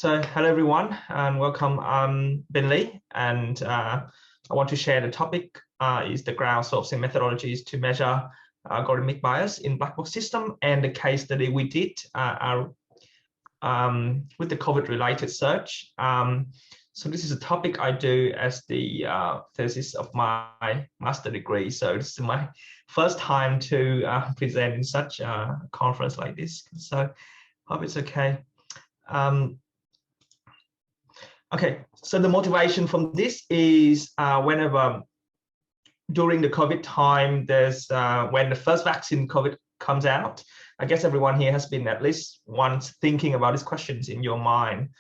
So hello everyone and welcome. I'm Binh, and I want to share the topic is the crowdsourcing methodologies to measure algorithmic bias in black box system, and the case study we did with the COVID related search. So this is a topic I do as the thesis of my master degree. So this is my first time to present in such a conference like this. So hope it's okay. Okay, so the motivation from this is whenever during the COVID time, there's when the first vaccine COVID comes out, I guess everyone here has been at least once thinking about these questions in your mind.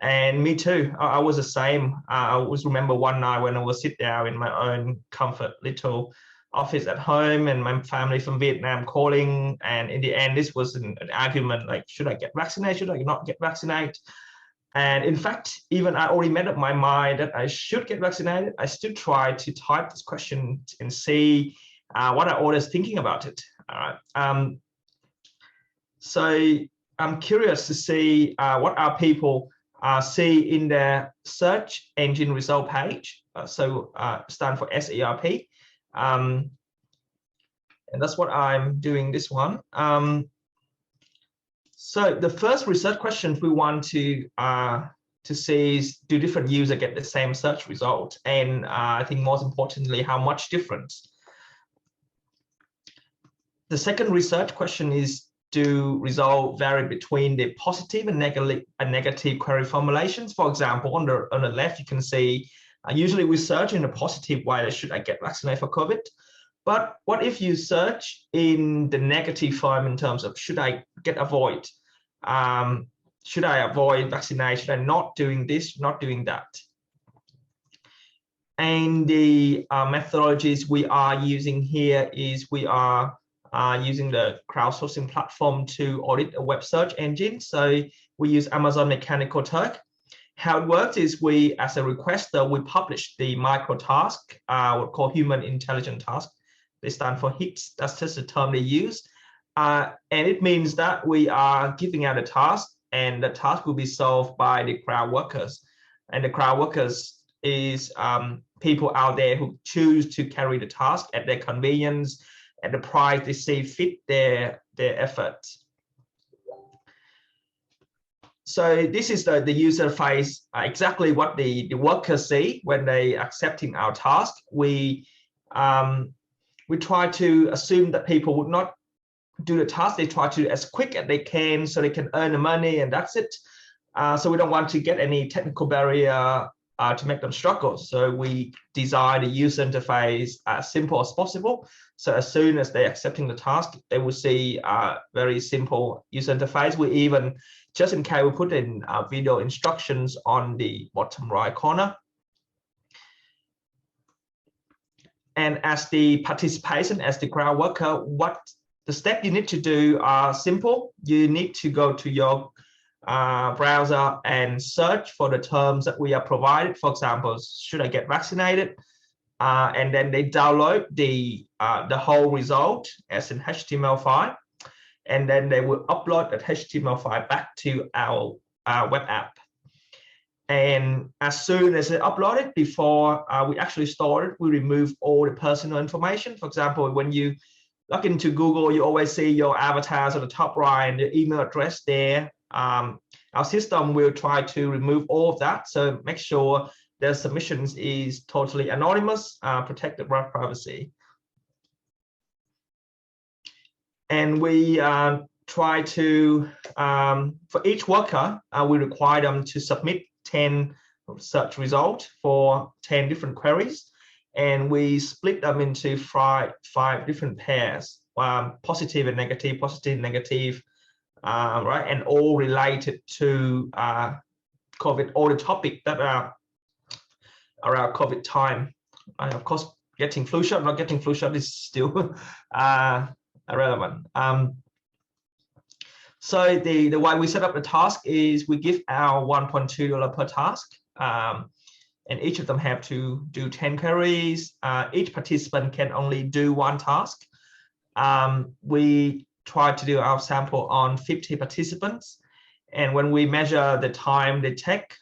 And me too, I was the same. I always remember one night when I was sit down in my own comfort little office at home, and my family from Vietnam calling, and in the end, this was an argument like, should I get vaccinated, should I not get vaccinated? And in fact, even I already made up my mind that I should get vaccinated. I still try to type this question and see what are others thinking about it. All right. So I'm curious to see what our people see in their search engine result page. Stand for SERP. And that's what I'm doing this one. So the first research questions we want to see is, do different users get the same search result? And I think most importantly, how much difference? The second research question is, do results vary between the positive and negative query formulations? For example, on the left, you can see usually we search in a positive way, should I get vaccinated for COVID? But what if you search in the negative form in terms of, should I avoid? Should I avoid vaccination? Should I not doing this, not doing that? And the methodologies we are using here is we are using the crowdsourcing platform to audit a web search engine. So we use Amazon Mechanical Turk. How it works is we, as a requester, we publish the micro task, what called human intelligent task. They stand for HITS, that's just the term they use. And it means that we are giving out a task, and the task will be solved by the crowd workers. And the crowd workers is people out there who choose to carry the task at their convenience, at the price they see fit their effort. So this is the user face, exactly what the workers see when they accepting our task. We try to assume that people would not do the task. They try to as quick as they can so they can earn the money, and that's it. So we don't want to get any technical barrier to make them struggle. So we design the user interface as simple as possible. So as soon as they're accepting the task, they will see a very simple user interface. We even, just in case, we put in video instructions on the bottom right corner. And as the participation, as the crowd worker, what the step you need to do are simple. You need to go to your browser and search for the terms that we are provided. For example, should I get vaccinated? And then they download the whole result as an HTML file, and then they will upload that HTML file back to our web app. And as soon as they upload it, before we actually store it, we remove all the personal information. For example, when you log into Google, you always see your avatars on the top right and the email address there. Our system will try to remove all of that. So make sure the submissions is totally anonymous, protected by privacy. And we try to, for each worker, we require them to submit 10 search results for 10 different queries, and we split them into five different pairs, positive and negative, right, and all related to COVID, all the topic that are around COVID time. Of course, getting flu shot, not getting flu shot is still irrelevant. So the way we set up the task is we give our $1.2 per task, and each of them have to do 10 queries. Each participant can only do one task. We try to do our sample on 50 participants, And when we measure the time they take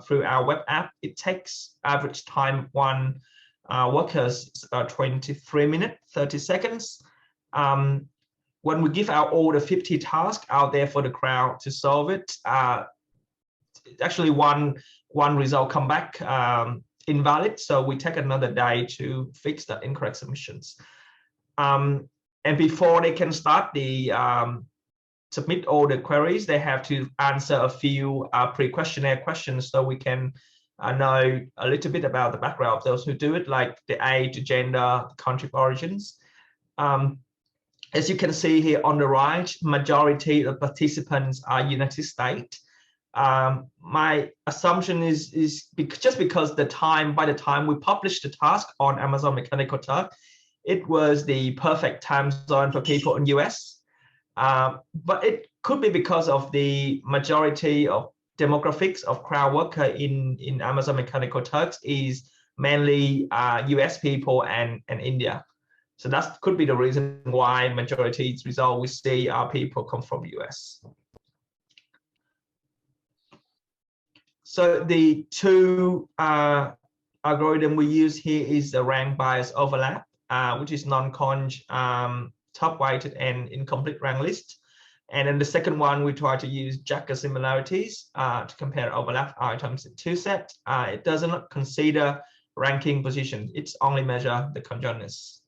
through our web app, it takes average time one workers 23 minutes, 30 seconds. When we give out all the 50 tasks out there for the crowd to solve it, actually one result come back invalid. So we take another day to fix the incorrect submissions. And before they can start the submit all the queries, they have to answer a few pre-questionnaire questions so we can know a little bit about the background of those who do it, like the age, the gender, the country of origins. As you can see here on the right, majority of participants are United States. My assumption is just because by the time we published the task on Amazon Mechanical Turk, it was the perfect time zone for people in US. But it could be because of the majority of demographics of crowd worker in Amazon Mechanical Turk is mainly US people and India. So that could be the reason why majority result we see our people come from US. So the two algorithm we use here is the rank bias overlap, which is non-conj, top-weighted and incomplete rank list. And then the second one, we try to use Jacker similarities to compare overlap items in two sets. It does not consider ranking position. It's only measure the conjointness.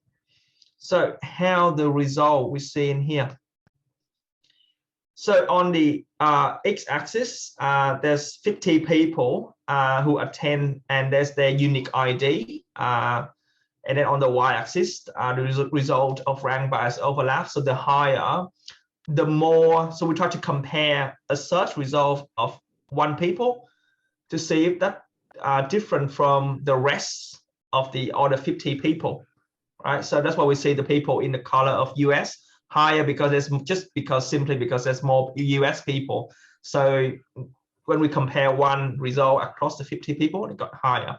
So how the result we see in here. So on the x-axis, there's 50 people who attend, and there's their unique ID. And then on the y-axis, the result of rank bias overlap. So the higher, the more. So we try to compare a search result of one people to see if that are different from the rest of the other 50 people. Right, so that's why we see the people in the color of US higher, because it's simply because there's more US people. So when we compare one result across the 50 people, it got higher.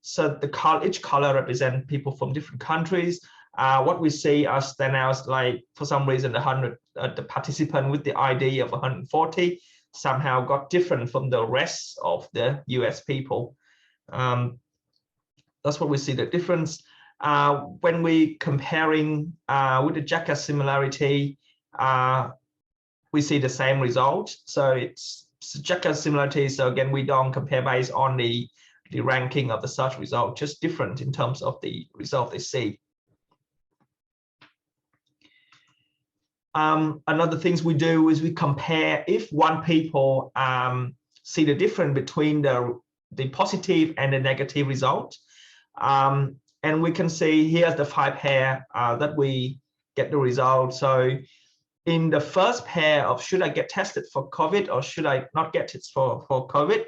So each color represents people from different countries. What we see as standouts, like for some reason the participant with the ID of 140 somehow got different from the rest of the US people. That's what we see the difference. When we comparing with the Jacker similarity, we see the same result. So it's Jacker similarity. So again, we don't compare based on the ranking of the search result, just different in terms of the result they see. Another things we do is we compare if one people see the difference between the positive and the negative result. And we can see here's the 5 pair that we get the result. So in the first pair of should I get tested for COVID or should I not get it for COVID,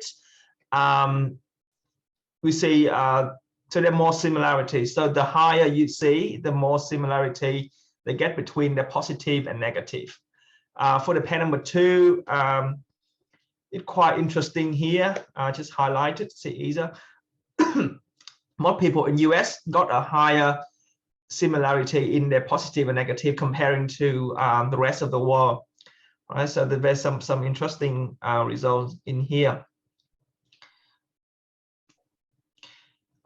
we see so there are more similarities. So the higher you see, the more similarity they get between the positive and negative. For the pair number 2, it's quite interesting here. Just highlighted, see easier. More people in US got a higher similarity in their positive and negative comparing to the rest of the world. Right, so there's some interesting results in here.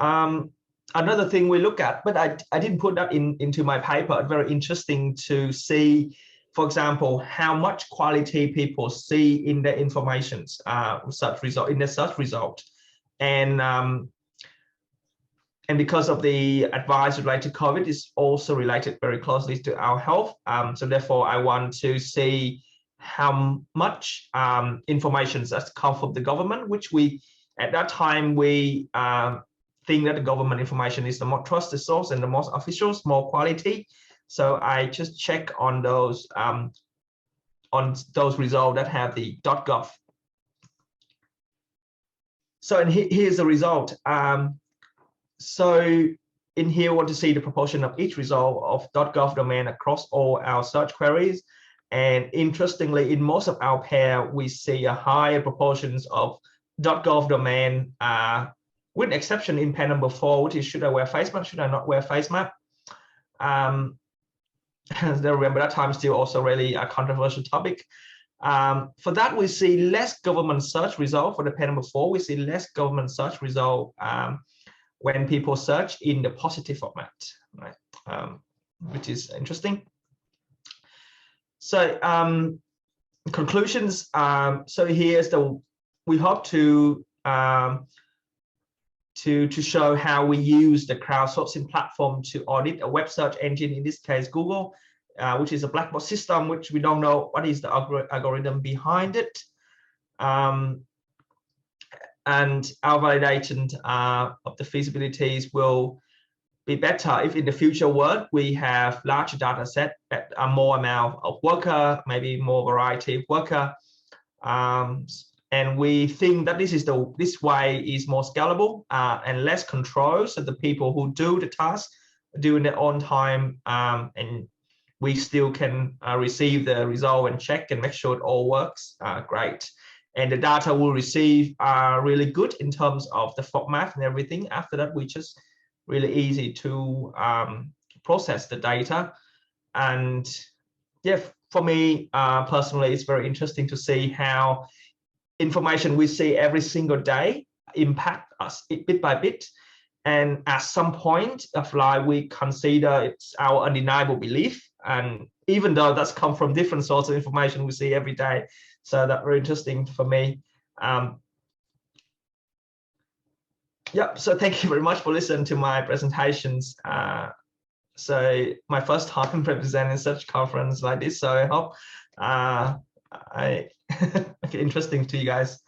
Another thing we look at, but I didn't put that into my paper. It's very interesting to see, for example, how much quality people see in their informations, search result, in their search result, and because of the advice related to COVID is also related very closely to our health. So therefore, I want to see how much information that's come from the government, which we, at that time, we think that the government information is the more trusted source and the most official, more quality. So I just check on those results that have the .gov. So and here's the result. So in here, we want to see the proportion of each result of .gov domain across all our search queries. And interestingly, in most of our pair, we see a higher proportions of .gov domain, with exception in pair number 4, which is should I wear face mask, should I not wear face mask? Remember that time still also really a controversial topic. For that, we see less government search result. For the panel before, we see less government search result when people search in the positive format, right? Which is interesting. So conclusions. So here's we hope to show how we use the crowdsourcing platform to audit a web search engine, in this case Google, which is a black box system, which we don't know what is the algorithm behind it. And our validation of the feasibilities will be better if in the future world we have larger data set, a more amount of worker, maybe more variety of worker. And we think that this way is more scalable and less control. So the people who do the task do in their own time, and we still can receive the result and check and make sure it all works. Great. And the data we'll receive are really good in terms of the format and everything. After that, we just really easy to process the data. And yeah, for me personally, it's very interesting to see how information we see every single day impact us bit by bit. And at some point of life, we consider it's our undeniable belief. And even though that's come from different sorts of information we see every day. So that's very interesting for me. Yep, so thank you very much for listening to my presentations. So my first time representing such conference like this, so I hope okay, interesting to you guys.